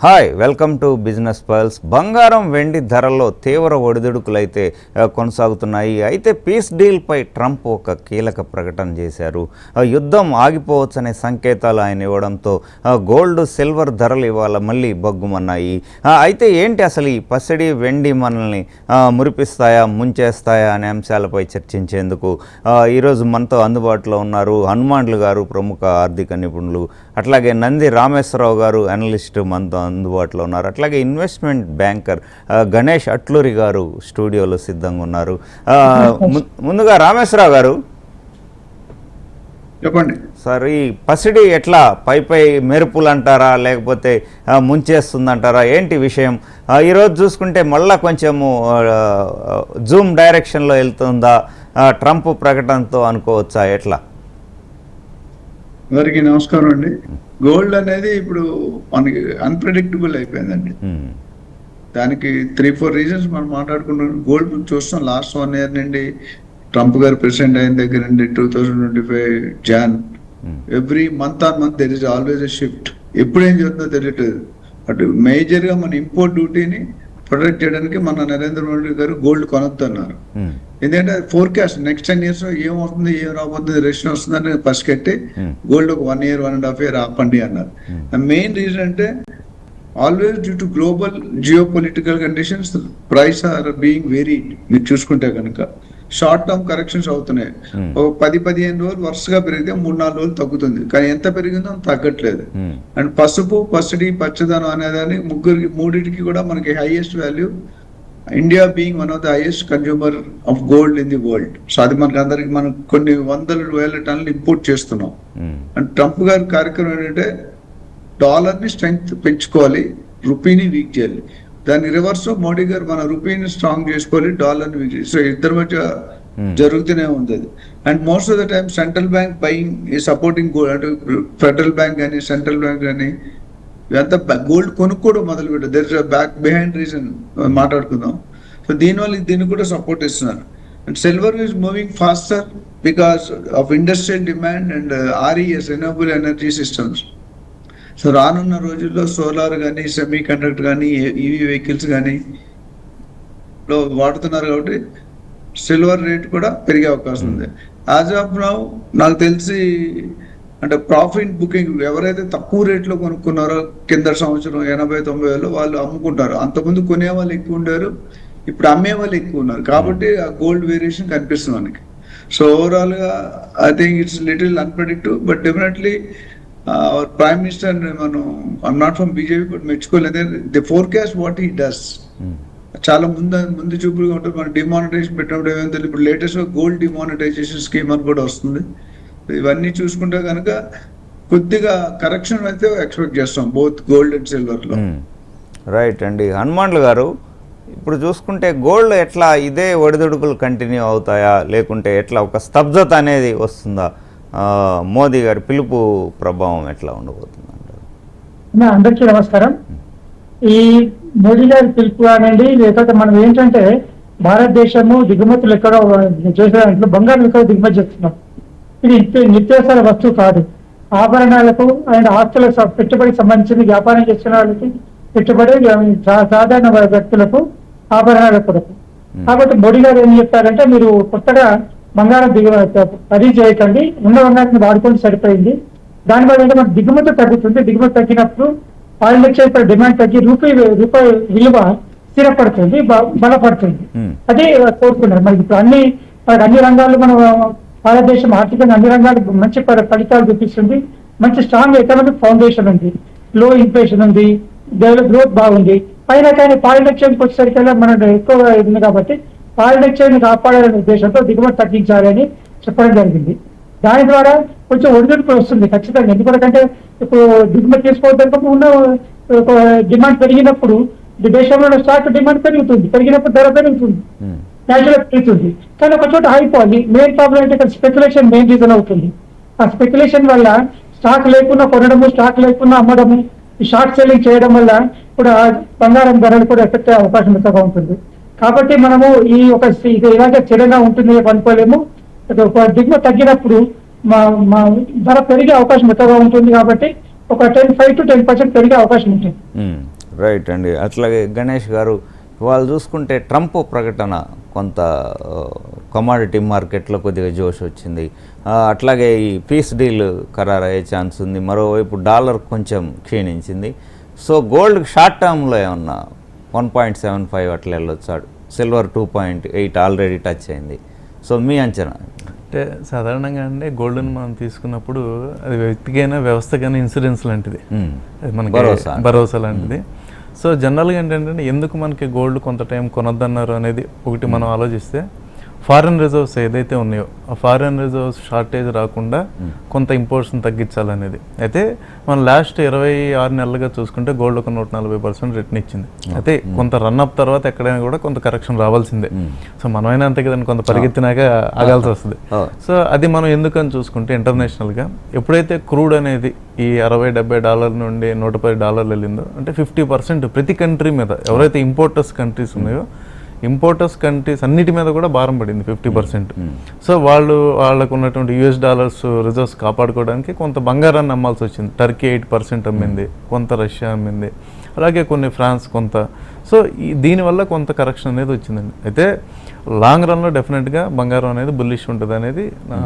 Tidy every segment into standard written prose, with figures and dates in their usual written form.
Hi welcome to business pearls. బంగారం వెండి ధరల్లో తీవ్ర ఒడిదుడుకులైతే కొనసాగుతున్నాయి. అయితే పీస్ డీల్పై ట్రంప్ ఒక కీలక ప్రకటన చేశారు. యుద్ధం ఆగిపోవచ్చనే సంకేతాలు ఆయన ఇవ్వడంతో గోల్డ్ సిల్వర్ ధరలు ఇవాళ మళ్ళీ బగ్గుమన్నాయి. అయితే ఏంటి అసలు ఈ పసిడి వెండి మనల్ని మురిపిస్తాయా ముంచేస్తాయా అనే అంశాలపై చర్చించేందుకు ఈరోజు మనతో అందుబాటులో ఉన్నారు హనుమాన్లు గారు, ప్రముఖ ఆర్థిక నిపుణులు, అట్లాగే నంది రామేశ్వరరావు గారు అనలిస్ట్ మనతో అందుబాటులో ఉన్నారు, అట్లాగే ఇన్వెస్ట్మెంట్ బ్యాంకర్ గణేష్ అట్లూరి గారు స్టూడియోలో సిద్ధంగా ఉన్నారు. ముందుగా రామేశ్వరరావు గారు చెప్పండి సార్, ఈ పసిడి ఎట్లా పై మెరుపులు అంటారా లేకపోతే ముంచేస్తుందంటారా, ఏంటి విషయం? ఈరోజు చూసుకుంటే మళ్ళీ కొంచెము జూమ్ డైరెక్షన్లో వెళ్తుందా ట్రంప్ ప్రకటనతో అనుకోవచ్చా, ఎట్లా? అందరికి నమస్కారం అండి. గోల్డ్ అనేది ఇప్పుడు మనకి అన్ప్రెడిక్టబుల్ అయిపోయిందండి. దానికి 3-4 రీజన్స్ మనం మాట్లాడుకుంటున్నాం. గోల్డ్ చూస్తాం లాస్ట్ 1 year నుండి ట్రంప్ గారు ప్రెసిడెంట్ అయిన దగ్గర నుండి 2025 జాన్ every month on month there is always a shift. ఎప్పుడు ఏం జరుగుతుందో తెలియట్లేదు. అటు మేజర్ గా మన ఇంపోర్ట్ డ్యూటీని ప్రొటెక్ట్ చేయడానికి మన నరేంద్ర మోడీ గారు గోల్డ్ కొనొద్దన్నారు. ఎందుకంటే ఫోర్కాస్ట్ నెక్స్ట్ 10 years లో ఏమవుతుంది ఏం రాబోతుంది రెషన్ వస్తుందని పసిగట్టి గోల్డ్ ఒక 1 year 1.5 year ఆపండి అన్నారు. మెయిన్ రీజన్ అంటే always due to global geo political conditions price are being varied. మీరు చూసుకుంటే కనుక షార్ట్ టర్మ్ కరెక్షన్స్ అవుతున్నాయి. ఒక 10-15 రోజులు వరుసగా పెరిగితే 3-4 రోజులు తగ్గుతుంది, కానీ ఎంత పెరిగిందో అంత తగ్గట్లేదు. అండ్ పసుపు, పసిడి, పచ్చదనం అనేదాన్ని మూడింటికి కూడా మనకి highest value. India being one of the highest consumer of gold in the world. So అది మనకి అందరికి మనం కొన్ని వందల వేల టన్నులు ఇంపోర్ట్ చేస్తున్నాం. అండ్ ట్రంప్ గారి కార్యక్రమం ఏంటంటే డాలర్ ని స్ట్రెంగ్త్ పెంచుకోవాలి, రూపీని వీక్ చేయాలి. దాని రివర్స్ మోడీ గారు మన రూపీని స్ట్రాంగ్ చేసుకోవాలి, డాలర్ ని వీక్ చేయాలి. సో ఇద్దరి మధ్య జరుగుతూనే ఉంది అది. And most of the time central bank buying ఈ సపోర్టింగ్ గోల్డ్. అంటే ఫెడరల్ బ్యాంక్ కానీ సెంట్రల్ బ్యాంక్ కానీ ఇదంతా గోల్డ్ కొనుక్కోవడం మొదలు పెట్టారు. There is back behind reason మాట్లాడుకుందాం. సో దీనివల్ల దీన్ని కూడా సపోర్ట్ ఇస్తున్నారు. And silver is moving faster because of industrial demand and RES renewable energy systems. So రానున్న రోజుల్లో సోలార్ కానీ సెమీ కండక్టర్ కానీ EV వెహికల్స్ కానీ వాడుతున్నారు కాబట్టి సిల్వర్ రేట్ కూడా పెరిగే అవకాశం ఉంది. యాజ్ ఆఫ్ నౌ నాకు తెలిసి అంటే ప్రాఫిట్ బుకింగ్ ఎవరైతే తక్కువ రేట్లో కొనుక్కున్నారో కింద సంవత్సరం 80-90 వేలు వాళ్ళు అమ్ముకుంటారు. అంతకుముందు కొనే వాళ్ళు ఎక్కువ ఉండారు, ఇప్పుడు అమ్మే వాళ్ళు ఎక్కువ ఉన్నారు. కాబట్టి ఆ గోల్డ్ వేరియేషన్ కనిపిస్తుంది మనకి. సో ఓవరాల్ గా I think it's little unpredictive, but definitely prime minister మనం I'm not from BJP but మెచ్చుకోలేదు. The forecast what he does చాలా ముందు చూపుగా ఉంటుంది. మనం డిమానిటైజేషన్ పెట్టినప్పుడు ఏమైనా తెలియదు. ఇప్పుడు లేటెస్ట్ గా గోల్డ్ డిమానిటైజేషన్ స్కీమ్ అని కూడా వస్తుంది. ఇవన్నీ చూసుకుంటే కనుక కొద్దిగా కరెక్షన్ అయితే ఎక్స్పెక్ట్ చేస్తాం బోత్ గోల్డ్ అండ్ సిల్వర్ లో. రైట్ అండి. హనుమాన్లు గారు, ఇప్పుడు చూసుకుంటే గోల్డ్ ఎట్లా ఇదే ఒడిదుడుకులు కంటిన్యూ అవుతాయా లేకుంటే ఎట్లా ఒక స్తబ్దత అనేది వస్తుందా? మోదీ గారి పిలుపు ప్రభావం ఎట్లా ఉండబోతుంది అంటారు? అందరికీ నమస్కారం. ఈ మోదీ గారి పిలుపు అనండి, లేకపోతే మనం ఏంటంటే భారతదేశము దిగుమతులు ఎక్కడో చేసే దాంట్లో బంగారం ఎక్కడో దిగుమతి చేస్తున్నాం. ఇది నిత్యావసర వస్తువు కాదు. ఆభరణాలకు అండ్ ఆస్తులకు పెట్టుబడికి సంబంధించిన వ్యాపారం చేస్తున్న వాళ్ళకి పెట్టుబడి, సాధారణ వ్యక్తులకు ఆభరణాల కొరకు. కాబట్టి మోడీ గారు ఏం చెప్పారంటే మీరు కొత్తగా బంగారం ఖరీదు చేయకండి, ఉన్న బంగారాన్ని వాడుకొని సరిపోయింది. దానివల్ల ఏంటంటే మనకు దిగుమతి తగ్గుతుంది. దిగుమతి తగ్గినప్పుడు ఆయిల్ ఎక్స్చేంజ్ పై డిమాండ్ తగ్గి రూపాయి విలువ స్థిరపడుతుంది, బలపడుతుంది. అదే కోరుకున్నారు. మనకి ఇప్పుడు అన్ని రంగాల్లో మనం భారతదేశం ఆర్థికంగా అన్ని రంగాలు మంచి ఫలితాలు చూపిస్తుంది. మంచి స్ట్రాంగ్ ఎకనామిక్ ఫౌండేషన్ ఉంది, లో ఇన్ఫ్లేషన్ ఉంది, గ్రోత్ బాగుంది. పైన కానీ ఫారిన్ ఎక్స్చేంజ్కి వచ్చేసరికల్లా మనం ఎక్కువగా ఉంది కాబట్టి ఫారిన్ ఎక్స్చేంజ్ కాపాడాలనే ఉద్దేశంతో దిగుమతి తగ్గించాలని చెప్పడం జరిగింది. దాని ద్వారా కొంచెం ఒడిదుడుకు వస్తుంది ఖచ్చితంగా. ఎందుకంటే ఇప్పుడు దిగుమతి చేసుకోవద్దంటే ఉన్న డిమాండ్ పెరిగినప్పుడు దేశంలో స్టాక్ డిమాండ్ పెరుగుతుంది, పెరిగినప్పుడు ధర పెరుగుతుంది, న్యాచురల్ పెరుగుతుంది. కానీ ఒక చోట ఆగిపోవాలి. మెయిన్ ప్రాబ్లం ఏంటంటే స్పెక్యులేషన్ మెయిన్ రీజన్ అవుతుంది. ఆ స్పెక్యులేషన్ వల్ల స్టాక్ లేకుండా కొనడము, స్టాక్ లేకుండా అమ్మడము, ఈ షార్ట్ సెల్లింగ్ చేయడం వల్ల కూడా బంగారం ధరలు కూడా ఎఫెక్ట్ అయ్యే అవకాశం ఎక్కువగా ఉంటుంది. కాబట్టి మనము ఈ ఇలాగే స్థిరంగా ఉంటుంది అనుకోలేము. దిగుమతి తగ్గినప్పుడు మా ధర పెరిగే అవకాశం ఎక్కువగా ఉంటుంది. కాబట్టి ఒక 5 to 10% పెరిగే అవకాశం ఉంటుంది. రైట్ అండి. అట్లాగే గణేష్ గారు, వాళ్ళు చూసుకుంటే ట్రంప్ ప్రకటన కొంత కమాడిటీ మార్కెట్లో కొద్దిగా జోష్ వచ్చింది. అట్లాగే ఈ పీస్ డీల్ ఖరారు అయ్యే ఛాన్స్ ఉంది. మరోవైపు డాలర్ కొంచెం క్షీణించింది. సో గోల్డ్ షార్ట్ టర్మ్లో ఏమన్నా 1.75 అట్లా వెళ్ళొచ్చాడు. సిల్వర్ 2.8 ఆల్రెడీ టచ్ అయింది. సో మీ అంచనా? అంటే సాధారణంగా అంటే గోల్డ్ని మనం తీసుకున్నప్పుడు అది వ్యక్తికైనా వ్యవస్థకైనా ఇన్సూరెన్స్ లాంటిది, అది మనకి భరోసా లాంటిది. సో జనరల్గా ఏంటంటే ఎందుకు మనకి గోల్డ్ కొంత టైం కొనొద్దన్నారు అనేది ఒకటి మనం ఆలోచిస్తే, ఫారిన్ రిజర్వ్స్ ఏదైతే ఉన్నాయో ఆ ఫారిన్ రిజర్వ్స్ షార్టేజ్ రాకుండా కొంత ఇంపోర్ట్స్ని తగ్గించాలనేది. అయితే మనం లాస్ట్ 26 నెలలుగా చూసుకుంటే గోల్డ్ ఒక 140% రిటర్న్ ఇచ్చింది. అయితే కొంత రన్అప్ తర్వాత ఎక్కడైనా కూడా కొంత కరెక్షన్ రావాల్సిందే. సో మనమైనా అంతే కదండి, కొంత పరిగెత్తినాక ఆగాల్సి వస్తుంది. సో అది మనం ఎందుకని చూసుకుంటే ఇంటర్నేషనల్గా ఎప్పుడైతే క్రూడ్ అనేది ఈ $60-70 నుండి $110 వెళ్ళిందో, అంటే 50% ప్రతి కంట్రీ మీద ఎవరైతే ఇంపోర్టర్స్ కంట్రీస్ ఉన్నాయో ఇంపోర్టర్స్ కంట్రీస్ అన్నిటి మీద కూడా భారం పడింది 50%. సో వాళ్ళకు ఉన్నటువంటి US$ రిజర్వ్స్ కాపాడుకోవడానికి కొంత బంగారాన్ని అమ్మాల్సి వచ్చింది. టర్కీ 8% అమ్మింది, కొంత రష్యా అమ్మింది, అలాగే కొన్ని ఫ్రాన్స్ కొంత. సో దీనివల్ల కొంత కరెక్షన్ అనేది వచ్చిందండి. అయితే లాంగ్ రన్లో డెఫినెట్గా బంగారం అనేది బుల్లిష్ ఉంటుంది అనేది నా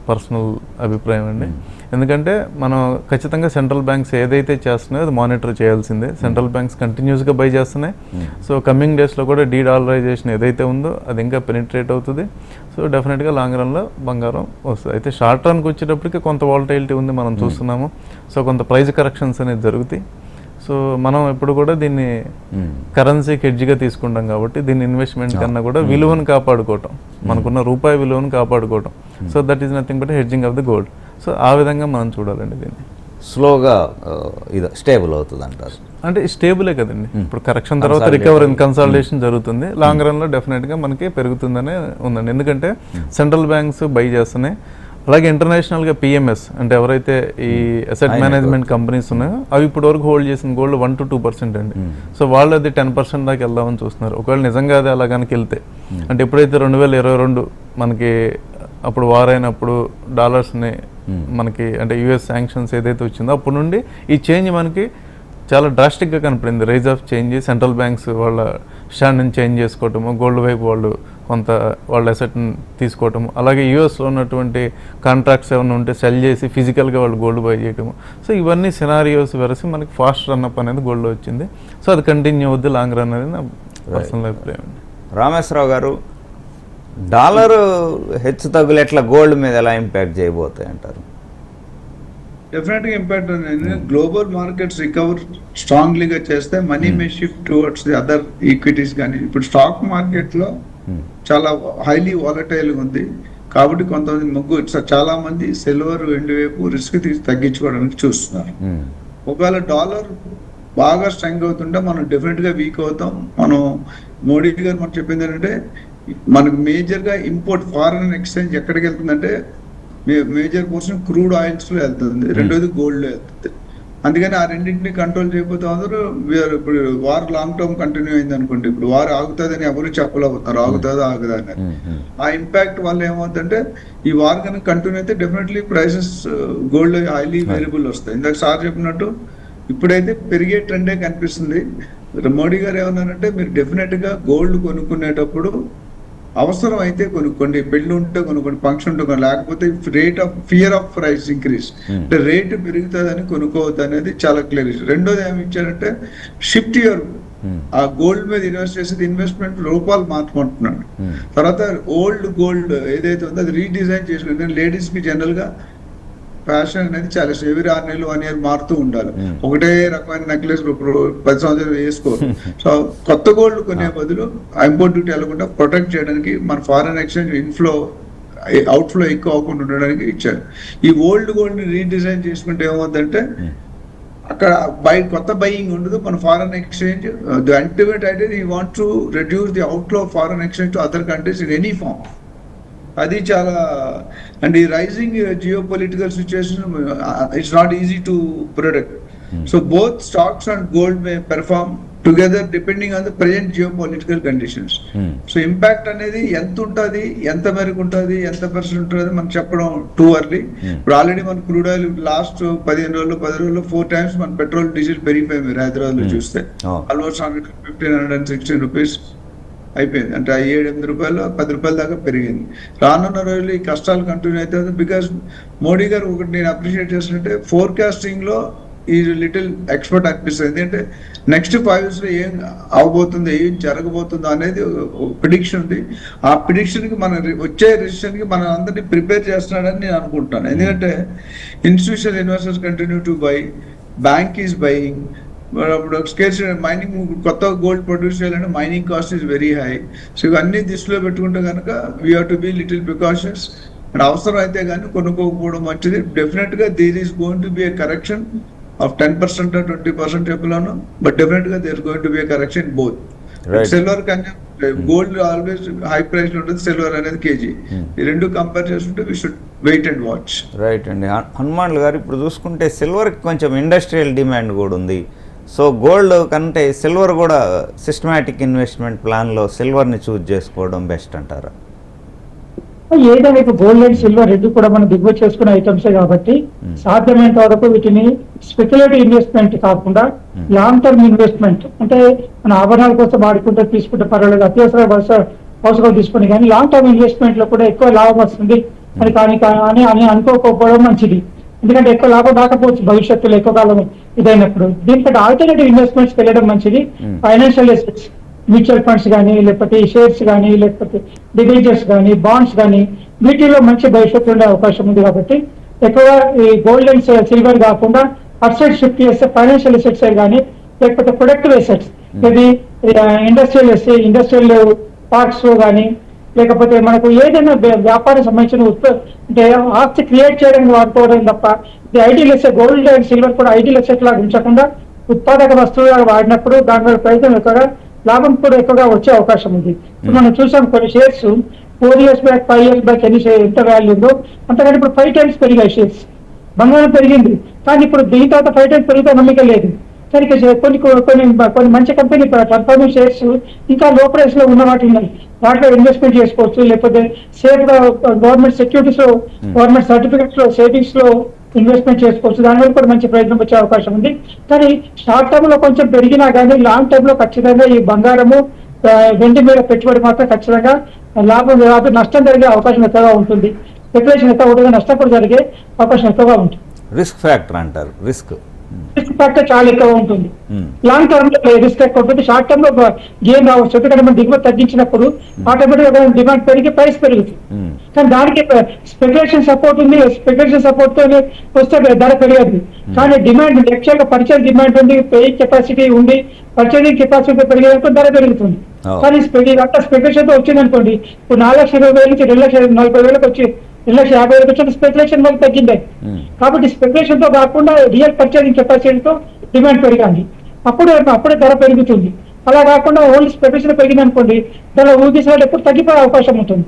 పర్సనల్ అభిప్రాయం అండి. ఎందుకంటే మనం ఖచ్చితంగా సెంట్రల్ బ్యాంక్స్ ఏదైతే చేస్తున్నాయో అది మానిటర్ చేయాల్సిందే. సెంట్రల్ బ్యాంక్స్ కంటిన్యూస్గా బై చేస్తున్నాయి. సో కమింగ్ డేస్లో కూడా డీడాలరైజేషన్ ఏదైతే ఉందో అది ఇంకా పెనిట్రేట్ అవుతుంది. సో డెఫినెట్గా లాంగ్ రన్లో బంగారం వస్తుంది. అయితే షార్ట్ రన్కి వచ్చేటప్పటికి కొంత వాలటైలిటీ ఉంది, మనం చూస్తున్నాము. సో కొంత ప్రైస్ కరెక్షన్స్ అనేది జరుగుతాయి. సో మనం ఎప్పుడు కూడా దీన్ని కరెన్సీకి హెడ్జ్గా తీసుకుంటాం కాబట్టి దీన్ని ఇన్వెస్ట్మెంట్ కన్నా కూడా విలువను కాపాడుకోవటం, మనకున్న రూపాయి విలువను కాపాడుకోవటం. So that is nothing but hedging of the gold. So ఆ విధంగా మనం చూడాలండి దీన్ని. స్లోగా ఇది స్టేబుల్ అవుతుంది అంటారు. అంటే స్టేబులే కదండి, ఇప్పుడు కరెక్షన్ తర్వాత రికవరీ కన్సాలిడేషన్ జరుగుతుంది. లాంగ్ రన్లో డెఫినెట్గా మనకి పెరుగుతుందనే ఉందండి. ఎందుకంటే సెంట్రల్ బ్యాంక్స్ బై చేస్తున్నాయి. అలాగే ఇంటర్నేషనల్గా PMS అంటే ఎవరైతే ఈ అసెట్ మేనేజ్మెంట్ కంపెనీస్ ఉన్నాయో అవి ఇప్పటి వరకు హోల్డ్ చేసిన గోల్డ్ 1 to 2% అండి. సో వాళ్ళు అది 10% దాకా వెళ్దామని చూస్తున్నారు. ఒకవేళ నిజంగా అది అలా కనుక వెళ్తే, అంటే ఎప్పుడైతే 2022 మనకి అప్పుడు వార్ అయినప్పుడు డాలర్స్ని మనకి అంటే US శాంక్షన్స్ ఏదైతే వచ్చిందో అప్పటి నుండి ఈ చేంజ్ మనకి చాలా డ్రాస్టిక్గా కనపడింది. Rise of change, central banks వాళ్ళ స్టాండ్ని చేంజ్ చేసుకోవటము, గోల్డ్ వైపు వాళ్ళు కొంత వాళ్ళ అసెట్ని తీసుకోవటము, అలాగే యూఎస్లో ఉన్నటువంటి కాంట్రాక్ట్స్ ఏమైనా ఉంటే సెల్ చేసి ఫిజికల్గా వాళ్ళు గోల్డ్ బై చేయటము. సో ఇవన్నీ సినారియోస్ వెరసి మనకి ఫాస్ట్ రన్అప్ అనేది గోల్డ్లో వచ్చింది. సో అది కంటిన్యూ అవుద్ది లాంగ్ రన్ అనేది నా పర్సనల్ అభిప్రాయం అండి. రామేశ్వరరావు గారు, డాలర్ హెచ్చు తగ్గులు ఎట్లా గోల్డ్ మీద ఎలా ఇంపాక్ట్ చేయబోతాయి అంటారు? డెఫినెట్గా ఇంపాక్ట్ ఉంది. గ్లోబల్ మార్కెట్స్ రికవర్ స్ట్రాంగ్లీగా చేస్తే money May shift towards the other equities. కానీ ఇప్పుడు స్టాక్ మార్కెట్లో చాలా హైలీ వాలటైల్ ఉంది కాబట్టి కొంతమంది చాలా మంది సిల్వర్ వెండి వైపు రిస్క్ తీసి తగ్గించుకోవడానికి చూస్తున్నారు. ఒకవేళ డాలర్ బాగా స్ట్రాంగ్ అవుతుంటే మనం డెఫినెట్ గా వీక్ అవుతాం. మనం మోడీ గారు మనకు చెప్పింది ఏంటంటే మనకు మేజర్ గా ఇంపోర్ట్ ఫారెన్ ఎక్స్చేంజ్ ఎక్కడికి వెళ్తుందంటే మేజర్ పోర్షన్ క్రూడ్ ఆయిల్స్ లో వెళ్తుంది, రెండోది గోల్డ్ లో వెళ్తుంది. అందుకని ఆ రెండింటిని కంట్రోల్ చేయకపోతే అందరూ ఇప్పుడు వార్ లాంగ్ టర్మ్ కంటిన్యూ అయింది అనుకోండి, ఇప్పుడు వార్ ఆగుతుందని ఎవరు చెప్పలేకపోతున్నారు, ఆగుతుందా ఆగుదా అని. ఆ ఇంపాక్ట్ వల్ల ఏమవుతుందంటే ఈ వార్ కనుక కంటిన్యూ అయితే definitely prices gold highly variable వస్తాయి. ఇందాక సార్ చెప్పినట్టు ఇప్పుడైతే పెరిగే ట్రెండే కనిపిస్తుంది. మోడీ గారు ఏమన్నారంటే మీరు డెఫినెట్ గా గోల్డ్ కొనుక్కునేటప్పుడు అవసరం అయితే కొనుక్కోండి, పెళ్లి ఉంటే కొనుక్కోండి, ఫంక్షన్ ఉంటే లేకపోతే rate of fear of price increase అంటే రేటు పెరుగుతుందని కొనుక్కోవద్దు అనేది చాలా క్లియర్. రెండోది ఏమి ఇచ్చారంటే షిఫ్ట్ యువర్ ఆ గోల్డ్ మీద ఇన్వెస్ట్ చేసేది ఇన్వెస్ట్మెంట్ రూపాయలు మార్చుకుంటున్నాడు. తర్వాత ఓల్డ్ గోల్డ్ ఏదైతే ఉందో అది రీడిజైన్ చేసుకుంటే లేడీస్ కి జనరల్ గా ఫ్యాషన్ అనేది చాలా ఎవరీ 6 నెలలు 1 year మారుతూ ఉండాలి. ఒకటే రకమైన నెక్లెస్ 10 సంవత్సరాలు వేసుకోరు. సో కొత్త గోల్డ్ కొనే బదులు ఇంపోర్ట్ డ్యూటీ వెళ్ళకుండా ప్రొటెక్ట్ చేయడానికి మన ఫారెన్ ఎక్స్చేంజ్ ఇన్ఫ్లో అవుట్ఫ్లో ఎక్కువ అవ్వకుండా ఉండడానికి ఇచ్చారు. ఈ ఓల్డ్ గోల్డ్ ని రీడిజైన్ చేసుకుంటే ఏమవుతుందంటే అక్కడ కొత్త బయింగ్ ఉండదు. మన foreign exchange the ultimate idea you want to reduce the outflow of foreign exchange to other countries in any form. అది చాలా అండ్ ఈ rising geo political situation it's not easy to product. So both stocks and gold may perform together depending on the present geo political conditions. So impact అనేది ఎంత ఉంటుంది, ఎంత మేరకు ఉంటుంది, ఎంత పర్సెంట్ ఉంటుంది మనం చెప్పడం టూ అర్లీ. ఇప్పుడు ఆల్రెడీ మన క్రూడ్ ఆయిల్ లాస్ట్ 10 రోజుల్లో 4 times మన పెట్రోల్ డీజిల్ పెరిగిపోయింది. మీరు హైదరాబాద్ లో చూస్తే ఆల్మోస్ట్ 115-116 రూపీస్ అయిపోయింది. అంటే 7-8 రూపాయలు 10 రూపాయల దాకా పెరిగింది. రానున్న రోజులు ఈ కష్టాలు కంటిన్యూ అవుతుంది. బికాస్ మోడీ గారు ఒకటి నేను అప్రిషియేట్ చేసినట్టే ఫోర్కాస్టింగ్ లో ఈ లిటిల్ ఎక్స్పర్ట్ అనిపిస్తుంది. ఎందుకంటే నెక్స్ట్ 5 years లో ఏం అవబోతుందో, ఏం జరగబోతుందో అనేది ప్రిడిక్షన్ ఉంది. ఆ ప్రిడిక్షన్ కి మన వచ్చే రిజిస్ట్రేషన్ కి మన అందరినీ ప్రిపేర్ చేస్తున్నాడని నేను అనుకుంటాను. ఎందుకంటే institutional investors continue to buy, bank is buying. ఇప్పుడు స్కేర్స్ మైనింగ్, కొత్త గోల్డ్ ప్రొడ్యూస్ చేయాలంటే mining cost is very high. So ఇవన్నీ దృష్టిలో పెట్టుకుంటే కనుక we have to be little precautions. And అవసరం అయితే కానీ కొనుక్కోకపోవడం మంచిది. డెఫినెట్ గా there is going to be a correction of 10% or 20% చెప్పలేను, బట్ డెఫినెట్ గా there going to be a correction both. Silver కన్నా గోల్డ్ ఆల్వేస్ హై ప్రైస్ ఉంటుంది, సిల్వర్ అనేది కేజీ. ఈ రెండు కంపేర్ చేసుకుంటే we should wait and watch. Right అండి. హనుమాన్లు గారు ఇప్పుడు చూసుకుంటే సిల్వర్కి కొంచెం ఇండస్ట్రియల్ డిమాండ్ కూడా ఉంది. సో గోల్డ్ కంటే సిల్వర్ కూడా సిస్టమాటిక్ ఇన్వెస్ట్మెంట్ ప్లాన్లో సిల్వర్ని చూజ్ చేసుకోవడం బెస్ట్ అంటారా? ఏదైనా ఇప్పుడు గోల్డ్ అండ్ సిల్వర్ రెండు కూడా మనం దిగుబడి చేసుకునే ఐటమ్సే కాబట్టి సాధ్యమైనంత వరకు వీటిని స్పెక్యులేటివ్ ఇన్వెస్ట్మెంట్ కాకుండా లాంగ్ టర్మ్ ఇన్వెస్ట్మెంట్, అంటే మన ఆభరణాల కోసం వాడుకుంటే తీసుకుంటే పర్వాలేదు, అత్యవసర అవసరం తీసుకుని, కానీ లాంగ్ టర్మ్ ఇన్వెస్ట్మెంట్ లో కూడా ఎక్కువ లాభం వస్తుంది అని అనుకోకపోవడం మంచిది. ఎందుకంటే ఎక్కువ లాభం రాకపోవచ్చు భవిష్యత్తులో ఎక్కువ కాలం ఇదైనప్పుడు. దీనికంటే ఆల్టర్నేటివ్ ఇన్వెస్ట్మెంట్స్ వెళ్ళడం మంచిది. ఫైనాన్షియల్ అసెట్స్, మ్యూచువల్ ఫండ్స్ కానీ, లేకపోతే షేర్స్ కానీ, లేకపోతే డిబెంచర్స్ కానీ, బాండ్స్ కానీ, వీటిలో మంచి భవిష్యత్తు ఉండే అవకాశం ఉంది. కాబట్టి ఎక్కువగా ఈ గోల్డ్ అండ్ సిల్వర్ కాకుండా అసెట్ షిఫ్ట్ చేస్తే ఫైనాన్షియల్ అసెట్స్ కానీ, లేకపోతే ప్రొడక్టివ్ అసెట్స్, ఇది ఇండస్ట్రియల్ పార్క్స్ కానీ, లేకపోతే మనకు ఏదైనా వ్యాపారం సంబంధించిన అంటే ఆస్తి క్రియేట్ చేయడానికి వాడుకోవడం తప్ప, ఇది ideal asset, gold and silver కూడా ఐడియల్ అసెట్ లాగా ఉంచకుండా ఉత్పాదక వస్తువులుగా వాడినప్పుడు దాని ప్రయత్నం ఎక్కువగా లాభం కూడా ఎక్కువగా వచ్చే అవకాశం ఉంది. మనం చూసాం కొన్ని shares 4 years back 5 years back ఎంత వాల్యూ ఉందో అంతకంటే ఇప్పుడు 5 times పెరిగాయి షేర్స్. బంగారం పెరిగింది కానీ ఇప్పుడు దీని తర్వాత 5 times పెరిగితే నమ్మకం లేదు. కానీ కొన్ని మంచి కంపెనీ పర్ఫార్మింగ్ షేర్స్ ఇంకా లో ప్రైస్ లో ఉన్న వాటిని వాటిలో ఇన్వెస్ట్మెంట్ చేసుకోవచ్చు. లేకపోతే సేఫ్ గా గవర్నమెంట్ సెక్యూరిటీస్ లో, గవర్నమెంట్ సర్టిఫికెట్స్ లో, సేవింగ్స్ లో ఇన్వెస్ట్మెంట్ చేసుకోవచ్చు. దానివల్ల కూడా మంచి ప్రయత్నం వచ్చే అవకాశం ఉంది. కానీ షార్ట్ టర్మ్ లో కొంచెం పెరిగినా కానీ లాంగ్ టర్మ్ లో ఖచ్చితంగా ఈ బంగారము, వెండి మీద పెట్టుబడి మాత్రం ఖచ్చితంగా లాభం రాదు, నష్టం జరిగే అవకాశం ఎక్కువగా ఉంటుంది. స్పెక్యులేషన్ ఎక్కువ ఉంటుంది, నష్టం కూడా జరిగే అవకాశం ఎక్కువగా ఉంటుంది. రిస్క్ ఫ్యాక్టర్ అంటారు. రిస్క్ ఫ్యాక్టర్ చాలా ఎక్కువ ఉంటుంది. లాంగ్ టర్మ్ లో రిస్క్ ఎక్కువ ఉంటుంది. షార్ట్ టర్మ్ లో గేమ్ రావచ్చు. ఎందుకంటే మనం దిగుమతి తగ్గించినప్పుడు ఆటోమేటిక్ గా డిమాండ్ పెరిగి ప్రైస్ పెరుగుతుంది. కానీ దానికి స్పెక్యులేషన్ సపోర్ట్ ఉంది. స్పెక్యులేషన్ సపోర్ట్ తో వస్తే ధర పెరగదు. కానీ డిమాండ్ యాక్చువల్ గా పర్చేజ్ డిమాండ్ ఉంది, పేయింగ్ కెపాసిటీ ఉంది, పర్చేజింగ్ కెపాసిటీ పెరిగేందుకు ధర పెరుగుతుంది. కానీ అంతా స్పెక్యులేషన్ తో వచ్చింది అనుకోండి, ఇప్పుడు 4,20,000 నుంచి 2,40,000 వచ్చి 2,50,000 వచ్చి స్పెక్యులేషన్ వల్ల తగ్గింది. కాబట్టి స్పెక్యులేషన్ తో కాకుండా రియల్ పర్చేజింగ్ కెపాసిటీతో డిమాండ్ పెరగాలి, అప్పుడే ధర పెరుగుతుంది. అలా కాకుండా ఓన్లీ స్పెక్యులేషన్ పెరిగింది అనుకోండి, ధర ఊగిసరి ఎప్పుడు తగ్గిపోయే అవకాశం ఉంటుంది.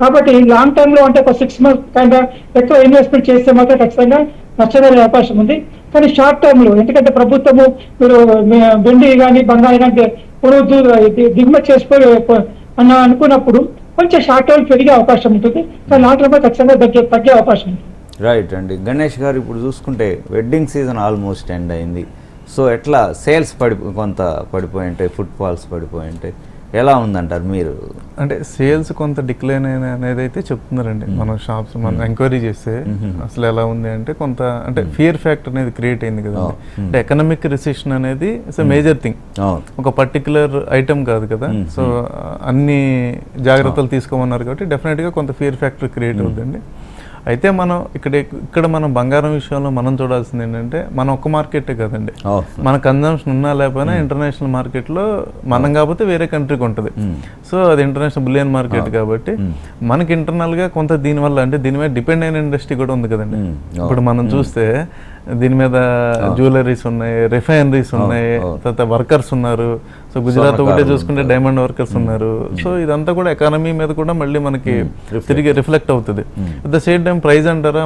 కాబట్టి లాంగ్ టర్మ్ లో అంటే ఒక 6 months కన్నా ఎక్కువ ఇన్వెస్ట్మెంట్ చేస్తే మాత్రం ఖచ్చితంగా నష్టపోయే అవకాశం ఉంది. కానీ షార్ట్ టర్మ్ లో ఎందుకంటే ప్రభుత్వము మీరు వెండి కానీ బంగారం కానీ దిగుమతి చేసుకోవాలి అని అనుకున్నప్పుడు కొంచెం షార్ట్ టర్మ్ పెరిగే అవకాశం ఉంటుంది. కానీ లాంగ్ టర్మ్ లో ఖచ్చితంగా తగ్గే అవకాశం ఉంటుంది. రైట్ అండి. గణేష్ గారు ఇప్పుడు చూసుకుంటే వెడ్డింగ్ సీజన్ ఆల్మోస్ట్ ఎండ్ అయింది. సో ఎట్లా సేల్స్ కొంత పడిపోయి ఉంటాయి, ఫుట్ఫాల్స్ పడిపోయి ఉంటాయి, ఎలా ఉందంటారు మీరు? అంటే సేల్స్ కొంత డిక్లైన్ అనేది అయితే చెప్తున్నారండి. మనం షాప్స్ మనం ఎంక్వైరీ చేస్తే అసలు ఎలా ఉంది అంటే కొంత అంటే ఫియర్ ఫ్యాక్టర్ అనేది క్రియేట్ అయింది కదా. అంటే ఎకనామిక్ రిసెషన్ అనేది ఇట్స్ మేజర్ థింగ్, ఒక పర్టికులర్ ఐటమ్ కాదు కదా. సో అన్ని జాగ్రత్తలు తీసుకోమన్నారు కాబట్టి డెఫినెట్గా కొంత ఫియర్ ఫ్యాక్టర్ క్రియేట్ అవుతుందండి. అయితే మనం ఇక్కడ మనం బంగారం విషయంలో మనం చూడాల్సింది ఏంటంటే మన ఒక్క మార్కెటే కదండి, మన కన్జంప్షన్ ఉన్నా లేకపోయినా ఇంటర్నేషనల్ మార్కెట్లో మనం కాకపోతే వేరే కంట్రీకి ఉంటుంది. సో అది ఇంటర్నేషనల్ బులియన్ మార్కెట్ కాబట్టి మనకి ఇంటర్నల్గా కొంత దీనివల్ల అంటే దీని మీద డిపెండ్ అయిన ఇండస్ట్రీ కూడా ఉంది కదండి. ఇప్పుడు మనం చూస్తే దీని మీద జ్యువెలరీస్ ఉన్నాయి, రిఫైనరీస్ ఉన్నాయి, తర్వాత వర్కర్స్ ఉన్నారు. సో గుజరాత్ ఒకటే చూసుకుంటే డైమండ్ వర్కర్స్ ఉన్నారు. సో ఇదంతా కూడా ఎకానమీ మీద కూడా మళ్ళీ మనకి తిరిగి రిఫ్లెక్ట్ అవుతుంది. At the same time price అంటారా,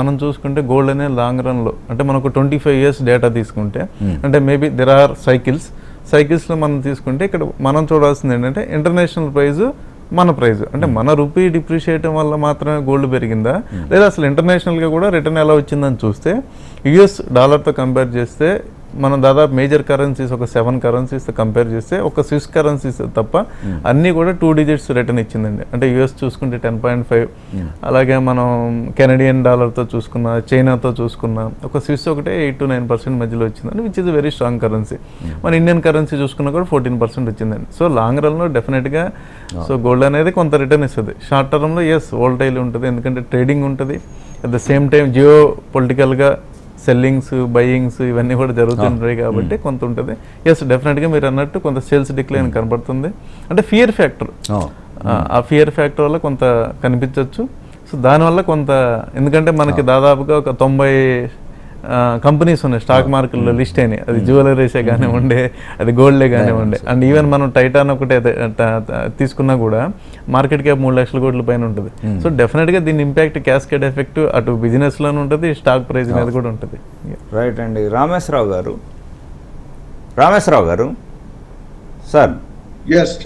మనం చూసుకుంటే గోల్డ్ అనే లాంగ్ రన్ లో అంటే మనకు 25 years డేటా తీసుకుంటే అంటే మేబీ దెర్ ఆర్ సైకిల్స్. సైకిల్స్లో మనం తీసుకుంటే ఇక్కడ మనం చూడాల్సింది ఏంటంటే ఇంటర్నేషనల్ ప్రైస్, మన ప్రైస్, అంటే మన రూపీ డిప్రిషియేట్ వల్ల మాత్రమే గోల్డ్ పెరిగిందా, లేదా అసలు ఇంటర్నేషనల్గా కూడా రిటర్న్ ఎలా వచ్చిందని చూస్తే యుఎస్ డాలర్తో కంపేర్ చేస్తే మనం దాదాపు మేజర్ కరెన్సీస్ ఒక 7 కరెన్సీస్తో కంపేర్ చేస్తే ఒక స్విస్ కరెన్సీస్ తప్ప అన్నీ కూడా 2 digits రిటర్న్ ఇచ్చిందండి. అంటే యుఎస్ చూసుకుంటే 10.5, అలాగే మనం కెనడియన్ డాలర్తో చూసుకున్నా, చైనాతో చూసుకున్నా ఒక స్విస్ ఒకటే 8 to 9% మధ్యలో వచ్చిందండి, which is very strong currency. మన ఇండియన్ కరెన్సీ చూసుకున్నా కూడా 14% వచ్చిందండి. సో లాంగ్ రన్లో డెఫినెట్గా సో గోల్డ్ అనేది కొంత రిటర్న్ ఇస్తుంది. షార్ట్ టర్మ్లో వోల్టైల్ ఉంటుంది, ఎందుకంటే ట్రేడింగ్ ఉంటుంది. At the same time geo పొలిటికల్గా సెల్లింగ్స్, బయ్యింగ్స్ ఇవన్నీ కూడా జరుగుతుంటాయి కాబట్టి కొంత ఉంటుంది. డెఫినెట్గా మీరు అన్నట్టు కొంత సేల్స్ డిక్లైన్ కనబడుతుంది. అంటే ఫియర్ ఫ్యాక్టర్, ఆ ఫియర్ ఫ్యాక్టర్ వల్ల కొంత కనిపించవచ్చు. సో దానివల్ల కొంత, ఎందుకంటే మనకి దాదాపుగా ఒక 90 కంపెనీస్ ఉన్నాయి స్టాక్ మార్కెట్లో లిస్ట్ అయినాయి. అది జ్యువెలరీసే కానివ్వండి, అది గోల్డే కానివ్వండి, అండ్ ఈవెన్ మనం టైటాన్ ఒకటే తీసుకున్నా కూడా మార్కెట్ క్యాప్ 3 లక్షల కోట్ల పైన ఉంటుంది. సో డెఫినెట్గా దీని ఇంపాక్ట్ క్యాస్కేడ్ ఎఫెక్ట్ అటు బిజినెస్లోనే ఉంటుంది, స్టాక్ ప్రైస్ అనేది కూడా ఉంటుంది. రైట్ అండి. రామేశ్వరరావు గారు సార్,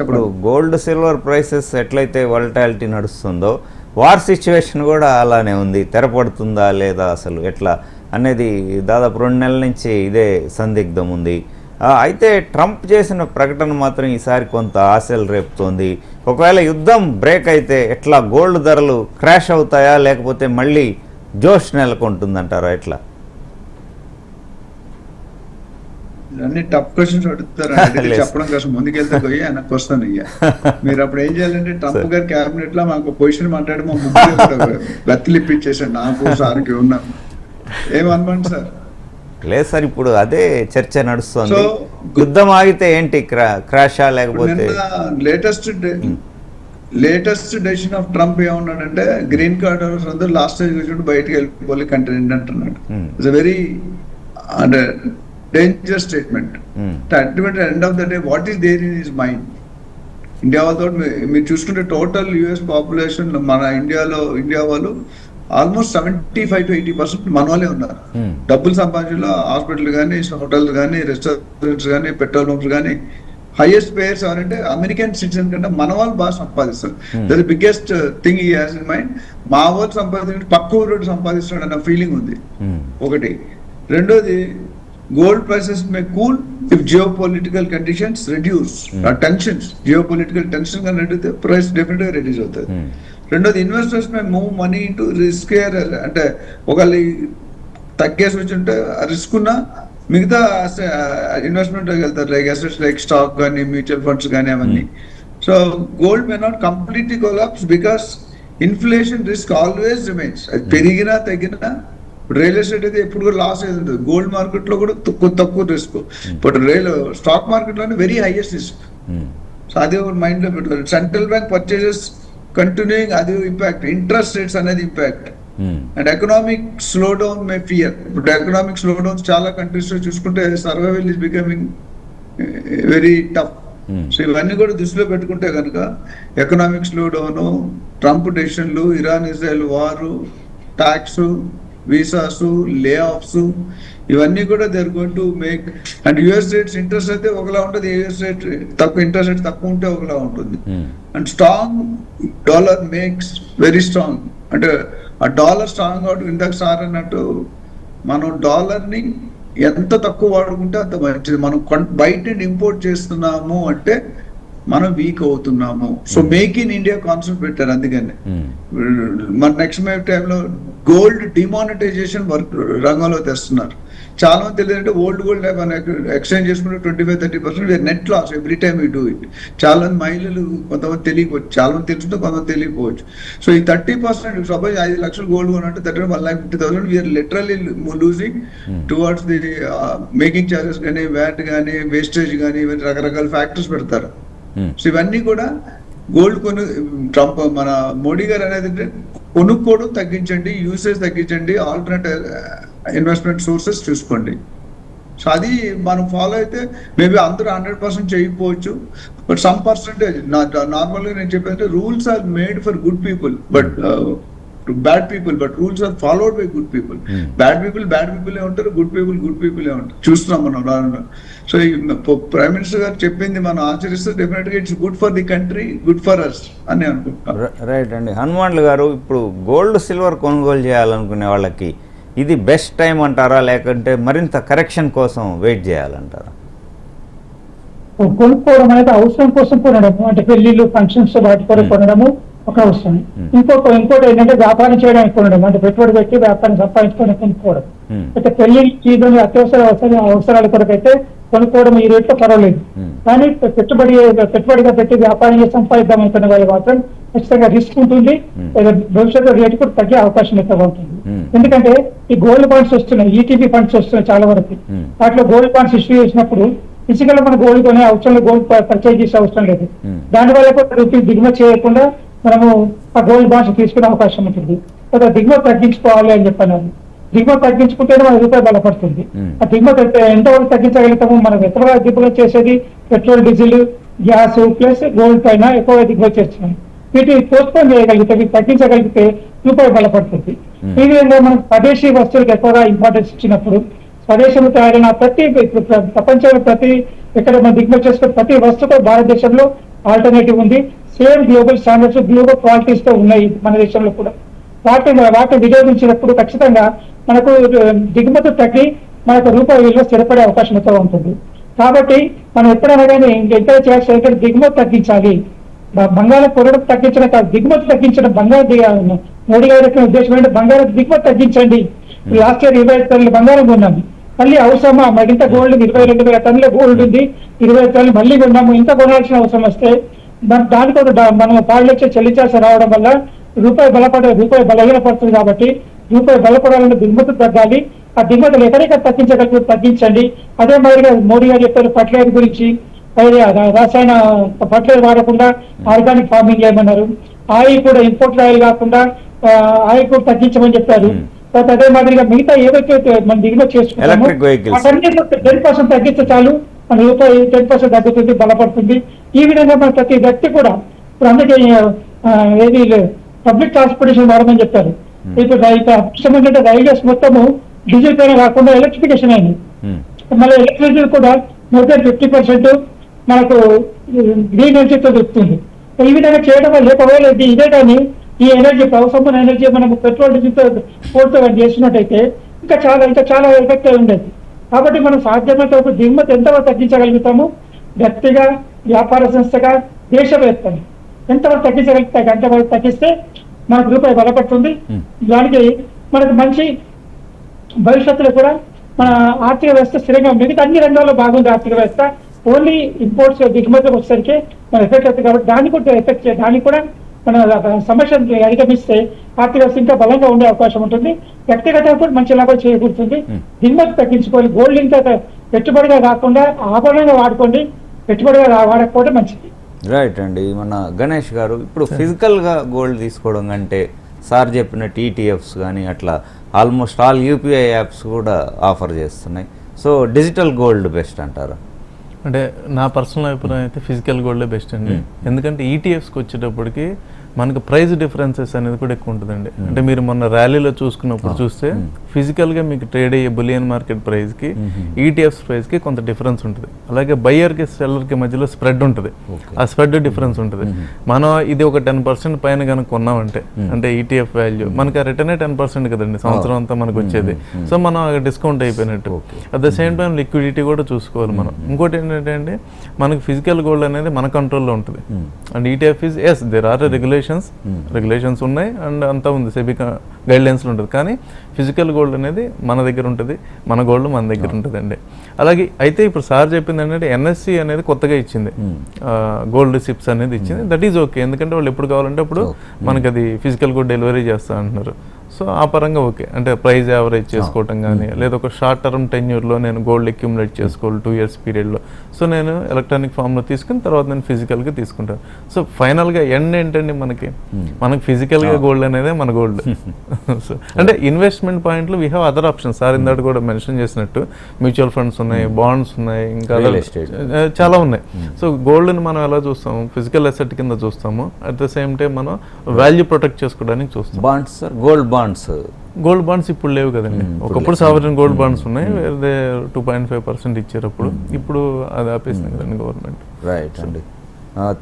ఇప్పుడు గోల్డ్ సిల్వర్ ప్రైసెస్ ఎట్లయితే వాలటాలిటీ నడుస్తుందో వార్ సిచ్యువేషన్ కూడా అలానే ఉంది. తెరపడుతుందా లేదా అసలు ఎట్లా అనేది దాదాపు 2 నెలల నుంచి ఇదే సందిగ్ధం ఉంది. అయితే ట్రంప్ చేసిన ప్రకటన మాత్రం ఈసారి కొంత ఆశలు రేపుతోంది. ఒకవేళ యుద్ధం బ్రేక్ అయితే ఎట్లా గోల్డ్ ధరలు క్రాష్ అవుతాయా, లేకపోతే మళ్ళీ జోష్ నెలకొంటుందంటారా ఎట్లా? అన్ని టఫ్ క్వశ్చన్స్ అడుగుతారు, చెప్పడం కోసం ముందుకెళ్తే పోయి వెనక్కి వస్తాను. మీరు అప్పుడు ఏం చేయాలంటే ట్రంప్ గారి క్యాబినెట్ లో మాకు పొజిషన్ మాట్లాడి మా ముగ్గురు గత్తిలిప్పించేసాడు, నాకు సార్కి ఉన్నాం. ఏమనమాట సార్? లేదు సార్, ఇప్పుడు అదే చర్చ నడుస్తుంది. యుద్ధం ఆగితే ఏంటి, క్రాషా లేకపోతే? లేటెస్ట్ డెసిషన్ ఆఫ్ ట్రంప్ ఏమన్నాడంటే గ్రీన్ కార్డ్ హోల్డర్స్ అందరూ లాస్ట్ స్టేజ్ వచ్చి బయటకు వెళ్ళిపోవాలి కంట్రీ అంటున్నాడు. ఇట్స్ వెరీ అంటే danger statement. Ultimate end of the day what is there in his mind? India వాళ్ళతో మీరు చూసుకుంటే టోటల్ యుఎస్ పాపులేషన్ మన ఇండియా వాళ్ళు ఆల్మోస్ట్ 75 to 80% మన వాళ్ళే ఉన్నారు. డబ్బులు సంపాదించిన హాస్పిటల్ కానీ, హోటల్స్ కానీ, రెస్టారెంట్స్ కానీ, పెట్రోల్ పంప్స్ కానీ, హైయెస్ట్ పేయర్స్ ఎవరంటే అమెరికన్ సిటిజన్ కంటే మన వాళ్ళు బాగా సంపాదిస్తారు. దట్ బిగ్గెస్ట్ థింగ్ ఈ హాస్ ఇన్ మైండ్. మా వాళ్ళు సంపాదించి పక్క ఊరు సంపాదిస్తున్నాడు అన్న ఫీలింగ్ ఉంది ఒకటి. రెండోది, gold prices may cool if geopolitical conditions reduce. Tensions, geopolitical tension can reduce, the price definitely reduce అవుతుంది. రెండోది, ఇన్వెస్టర్స్ మే మూవ్ మనీ ఇంటూ రిస్కియర్, అంటే ఒకళ్ళు తగ్గేసి వచ్చి ఉంటే రిస్క్ ఉన్న మిగతా ఇన్వెస్ట్మెంట్ వెళ్తారు, లైక్ అసెట్స్ లైక్ స్టాక్ కానీ, మ్యూచువల్ ఫండ్స్ కానీ అవన్నీ. So gold may not completely collapse because inflation risk always remains. అది పెరిగినా తగ్గినా, రియల్ ఎస్టేట్ అయితే ఎప్పుడు కూడా లాస్ అయ్యి ఉంటుంది, గోల్డ్ మార్కెట్ లో కూడా తక్కువ రిస్క్, బట్ స్టాక్ మార్కెట్ లోనే వెరీ హైయెస్ట్ రిస్క్. సో అదే మైండ్ లో పెట్టుకోవాలి. సెంట్రల్ బ్యాంక్ పర్చేజెస్ కంటిన్యూయింగ్, అది ఇంపాక్ట్. ఇంట్రెస్ట్ రేట్స్ అనేది impact. And economic slowdown may fear. ఇప్పుడు ఎకనామిక్ స్లో డౌన్ చాలా కంట్రీస్ లో చూసుకుంటే survival is becoming very tough. So ఇవన్నీ కూడా దృష్టిలో పెట్టుకుంటే కనుక ఎకనామిక్ స్లో డౌన్, ట్రంప్ డెసిషన్లు, ఇరాన్ ఇజ్రాయెల్ వారు, ట్యాక్స్, వీసాస్, లే ఆఫ్స్, ఇవన్నీ కూడా they are going to make. And US rates interest అయితే ఒకలా ఉంటుంది, యుఎస్ రేట్ తక్కువ, ఇంట్రెస్ట్ రేట్ తక్కువ ఉంటే ఒకలా ఉంటుంది. And strong dollar makes very strong. అంటే ఆ డాలర్ స్ట్రాంగ్ అవుట్. ఇందాక సార్ అన్నట్టు మనం డాలర్ ని ఎంత తక్కువ వాడుకుంటే అంత మంచిది. మనం బయట నుండి ఇంపోర్ట్ చేస్తున్నాము అంటే మనం వీక్ అవుతున్నాము. So make in India concept పెట్టారు. అందుకని మన నెక్స్ట్ టైంలో గోల్డ్ డిమానిటైజేషన్ వర్క్ రంగంలో తెస్తున్నారు. చాలా మంది తెలియదంటే ఓల్డ్ గోల్డ్ మనం ఎక్స్చేంజ్ చేసుకుంటే 25-30% net loss every time you do it. చాలా మంది మహిళలు కొంతమంది తెలియకపోవచ్చు, చాలా మంది తెలుసుకుంటే కొంతమంది తెలియకపోవచ్చు. సో ఈ 30%, సపోజ్ 5 లక్షలు గోల్డ్ కొనంటే 1,50,000 we're literally losing towards the making charges కానీ, వ్యాట్ కానీ, వేస్టేజ్ కానీ, ఇవన్నీ రకరకాల ఫ్యాక్టర్స్ పెడతారు. సో ఇవన్నీ కూడా గోల్డ్ ట్రంప్ మన మోడీ గారు అనేది కొనుక్కోవడం తగ్గించండి, యూసేజ్ తగ్గించండి, ఆల్టర్నేటివ్ ఇన్వెస్ట్మెంట్ సోర్సెస్ చూసుకోండి. సో అది మనం ఫాలో అయితే మేబీ అందరూ 100% చేయకపోవచ్చు, బట్ సమ్ పర్సంటేజ్. నార్మల్గా నేను చెప్పేది rules are made for good people, but to bad people, but rules are followed by good people. Bad people ఉంటారు, గుడ్ పీపుల్ ఉంటారు, చూస్తున్నాం మనం రాను. సో ప్రైమ్ మినిస్టర్ గారు చెప్పింది మనం ఆచరిస్తే డెఫినెట్ గా it's good for the country, good for us అని అనుకుంటున్నాం. రైట్ అండి. హనుమాన్లు గారు, ఇప్పుడు గోల్డ్ సిల్వర్ కొనుగోలు చేయాలనుకునే వాళ్ళకి ఇది బెస్ట్ టైం అంటారా, లేకుంటే మరింత కరెక్షన్ కోసం వెయిట్ చేయాలంటారా? కొనుక్కోవడం అనేది అవసరం కోసం కొనడము, అంటే పెళ్లిళ్ళు ఫంక్షన్స్ వాటి కొరకు కొనడము ఒక అవసరం. ఇంకోటి ఏంటంటే వ్యాపారం చేయడానికి కొనడం, అంటే పెట్టుబడి పెట్టి వ్యాపారం సంపాదించుకొని కొనుక్కోవడం. అయితే పెళ్లి చీజన్ అత్యవసర అవసరాల కొరకు అయితే కొనుక్కోవడం ఈ రేట్లో పర్వాలేదు. కానీ పెట్టుబడిగా పెట్టి వ్యాపారంగా సంపాదిద్దాం అనుకునే వాళ్ళు మాత్రం ఖచ్చితంగా రిస్క్ ఉంటుంది, భవిష్యత్తులో రేటు కూడా తగ్గే అవకాశం ఎక్కువ ఉంటుంది. ఎందుకంటే ఈ గోల్డ్ బాండ్స్ వస్తున్నాయి, ఈటీపీ ఫండ్స్ వస్తున్నాయి చాలా వరకు. వాటిలో గోల్డ్ బాండ్స్ ఇష్యూ చేసినప్పుడు ఫిజికల్ మన గోల్డ్ కొనే అవసరం, గోల్డ్ పర్చేజ్ చేసే అవసరం లేదు. దానివల్ల కూడా రూపీస్ దిగుమతి చేయకుండా మనము ఆ గోల్డ్ బాండ్స్ తీసుకునే అవకాశం ఉంటుంది. దిగుమతి తగ్గించుకోవాలి అని చెప్పాను. దిగుమతి తగ్గించుకుంటేనే మన రూపాయి బలపడుతుంది. ఆ దిగుమతి ఎంతవరకు తగ్గించగలుగుతాము? మనం ఎక్కువగా దిగుమతి చేసేది petrol, diesel, gas plus gold పైన ఎక్కువగా దిగుమతి చేస్తున్నాం. వీటిని పోస్ట్పోన్ చేయగలిగితే, వీటిని తగ్గించగలిగితే రూపాయి బలపడుతుంది. ఈ విధంగా మనం స్వదేశీ వస్తువులకు ఎక్కువగా ఇంపార్టెన్స్ ఇచ్చినప్పుడు స్వదేశంలో తయారైన ప్రపంచంలో ఎక్కడ మనం దిగుమతి చేసుకున్న ప్రతి వస్తువుకు భారతదేశంలో ఆల్టర్నేటివ్ ఉంది. Same global standards, global qualities తో ఉన్నాయి మన దేశంలో కూడా. వాటిని వినియోగించినప్పుడు ఖచ్చితంగా మనకు దిగుమతి తగ్గి మనకు రూపాయి విలువ స్థిరపడే అవకాశం ఎక్కువ ఉంటుంది. కాబట్టి మనం ఎప్పుడైనా కానీ ఎంత చేయాల్సి దిగుమతి తగ్గించాలి. బంగారం కొనడం తగ్గించడం కాదు, దిగుమతి తగ్గించడం. మోడీ గారి యొక్క ఉద్దేశం ఏంటంటే బంగారం దిగుమతి తగ్గించండి. లాస్ట్ ఇయర్ 25 టన్నుల బంగారం కొన్నాము, మళ్ళీ అవసరమా? మరింత గోల్డ్ 22,000 టన్నుల గోల్డ్ ఉంది, 20 టన్నులు మళ్ళీ కొన్నాము. ఇంత కొనాల్సిన అవసరం వస్తే దానికి మనం 5 లక్షలు చెల్లించాల్సి రావడం వల్ల రూపాయి బలహీనపడుతుంది. కాబట్టి రూపాయి బలపడాలని దిగుమతి తగ్గాలి. ఆ దిగుమతులు ఎక్కడెక్కడ తగ్గించగలుగుతారు తగ్గించండి. అదే మాదిరిగా మోడీ గారు చెప్పారు ఫర్టిలైజర్ గురించి, రసాయన ఫర్టిలైజర్ వాడకుండా ఆర్గానిక్ ఫార్మింగ్ చేయమన్నారు. ఆయిల్ కూడా ఇంపోర్ట్ ఆయిల్ కాకుండా ఆయిల్ కూడా తగ్గించమని చెప్పారు. అదే మాదిరిగా మిగతా ఏవైతే మనం దిగుమతి చేసుకుంటామో 10% తగ్గిస్తే చాలు, మన రూపాయి 10% తగ్గుతుంది, బలపడుతుంది. ఈ విధంగా మన ప్రతి వ్యక్తి కూడా ఇప్పుడు అందుకే ఏది పబ్లిక్ ట్రాన్స్పోర్టేషన్ వాడమని చెప్పారు. ఇప్పుడు ఏంటంటే రైల్వేస్ మొత్తము డీజిల్ పైన కాకుండా ఎలక్ట్రిఫికేషన్ అయింది. మళ్ళీ ఎలక్ట్రిసిటీ కూడా more than 50% మనకు గ్రీన్ ఎనర్జీతో దొరుకుతుంది. ఈ విధంగా చేయడం వల్ల ఒకవేళ ఇదే కానీ ఈ ఎనర్జీ అవసరమైన ఎనర్జీ మనకు పెట్రోల్, డీజిల్తో పోటీ చేసినట్టయితే ఇంకా చాలా ఎఫెక్ట్ అయి ఉండేది. కాబట్టి మనం సాధ్యమైనంత వరకు దిగుమతి ఎంతవరకు తగ్గించగలుగుతాము, వ్యక్తిగా, వ్యాపార సంస్థగా, దేశవ్యాప్తంగా ఎంతవరకు తగ్గించగలిగితే అంతవరకు తగ్గిస్తే మనకు రూపాయి బలపడుతుంది. దానికి మనకు మంచి భవిష్యత్తులో కూడా మన ఆర్థిక వ్యవస్థ స్థిరంగా ఉంటుంది. అన్ని రంగాల్లో బాగుంది ఆర్థిక వ్యవస్థ. ఓన్లీ ఇంపోర్ట్స్ దిగుమతులకు వచ్చేసరికి మన ఎఫెక్ట్ అవుతుంది. కాబట్టి దానికి కూడా మన సమస్యను అధిగమిస్తే ఆర్థిక వ్యవస్థ ఇంకా బలంగా ఉండే అవకాశం ఉంటుంది. వ్యక్తిగతంగా కూడా మంచి లాభం చేయకూడుతుంది. దిగుమతి తగ్గించుకోవాలి. గోల్డ్ ఇంకా పెట్టుబడిగా కాకుండా ఆభరణంగా వాడుకోండి, పెట్టుబడిగా వాడకపోవడం మంచిది. రైట్ అండి. మన గణేష్ గారు, ఇప్పుడు ఫిజికల్గా గోల్డ్ తీసుకోవడం కంటే సార్ చెప్పిన టీటీఎఫ్స్ కానీ అట్లా ఆల్మోస్ట్ ఆల్ యూపీఐ యాప్స్ కూడా ఆఫర్ చేస్తున్నాయి. సో డిజిటల్ గోల్డ్ బెస్ట్ అంటారా? అంటే నా పర్సనల్ అభిప్రాయం అయితే ఫిజికల్ గోల్డే బెస్ట్ అండి. ఎందుకంటే ఈటీఎఫ్స్కి వచ్చేటప్పటికి మనకు ప్రైస్ డిఫరెన్సెస్ అనేది కూడా ఎక్కువ ఉంటుందండి. అంటే మీరు మొన్న ర్యాలీలో చూసుకున్నప్పుడు చూస్తే ఫిజికల్గా మీకు ట్రేడ్ అయ్యే బులియన్ మార్కెట్ ప్రైస్కి ఈటీఎఫ్స్ ప్రైస్కి కొంత డిఫరెన్స్ ఉంటుంది. అలాగే బయ్యర్కి సెల్లర్కి మధ్యలో స్ప్రెడ్ ఉంటుంది. ఆ స్ప్రెడ్ డిఫరెన్స్ ఉంటుంది. మనం ఇది ఒక 10% పైన కనుక కొన్నామంటే, అంటే ఈటీఎఫ్ వాల్యూ మనకి ఆ రిటర్నే 10% కదండి సంవత్సరం అంతా మనకు వచ్చేది. సో మనం డిస్కౌంట్ అయిపోయినట్టు. At the same time liquidity కూడా చూసుకోవాలి మనం. ఇంకోటి ఏంటంటే అండి, మనకి ఫిజికల్ గోల్డ్ అనేది మన కంట్రోల్లో ఉంటుంది. And ETF is as there are regulations ఉన్నాయి అండ్ అంతా ఉంది, సెబీ గైడ్ లైన్స్లో ఉంటుంది. కానీ ఫిజికల్ గోల్డ్ అనేది మన దగ్గర ఉంటుంది, మన గోల్డ్ మన దగ్గర ఉంటుంది అండి. అలాగే అయితే ఇప్పుడు సార్ చెప్పింది ఏంటంటే ఎన్ఎస్సి అనేది కొత్తగా ఇచ్చింది, గోల్డ్ సిప్స్ అనేది ఇచ్చింది. That is okay. ఎందుకంటే వాళ్ళు ఎప్పుడు కావాలంటే అప్పుడు మనకి అది ఫిజికల్ గోల్డ్ డెలివరీ చేస్తా అంటున్నారు. సో సో ఆ పరంగా ఓకే, అంటే ప్రైస్ యావరేజ్ చేసుకోవటం కానీ లేదా ఒక షార్ట్ టర్మ్ టెన్యూర్లో నేను గోల్డ్ అక్యూములేట్ చేసుకోవాలి 2 years పీరియడ్లో. సో నేను ఎలక్ట్రానిక్ ఫామ్లో తీసుకుని తర్వాత నేను ఫిజికల్గా తీసుకుంటాను. సో ఫైనల్గా ఎండ్ ఏంటండి మనకి ఫిజికల్గా గోల్డ్ అనేదే మన గోల్డ్. సో అంటే ఇన్వెస్ట్మెంట్ పాయింట్లో we have other options. Sir ఇందాక కూడా మెన్షన్ చేసినట్టు మ్యూచువల్ ఫండ్స్ ఉన్నాయి, బాండ్స్ ఉన్నాయి, ఇంకా చాలా ఉన్నాయి. సో గోల్డ్ని మనం ఎలా చూస్తాము, ఫిజికల్ అసెట్ కింద చూస్తాము, అట్ ద సేమ్ టైం మనం వాల్యూ ప్రొటెక్ట్ చేసుకోవడానికి చూస్తాం. బాండ్స్ సార్, గోల్డ్ బాండ్స్ ఇప్పుడు లేవు కదండి. ఒకప్పుడు సావరెన్ గోల్డ్ బాండ్స్ ఉన్నాయి, వేరే 2.5% ఇచ్చారు అప్పుడు. ఇప్పుడు అది ఆపేసింది కదండి గవర్నమెంట్. రైట్ అండి.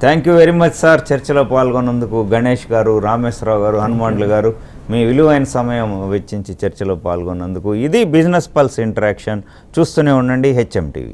Thank you very much sir, చర్చలో పాల్గొన్నందుకు. గణేష్ గారు, రామేశ్వరరావు గారు, హనుమాన్లు గారు, మీ విలువైన సమయం వెచ్చించి చర్చలో పాల్గొన్నందుకు. ఇది బిజినెస్ పల్స్ ఇంటరాక్షన్. చూస్తూనే ఉండండి HM TV.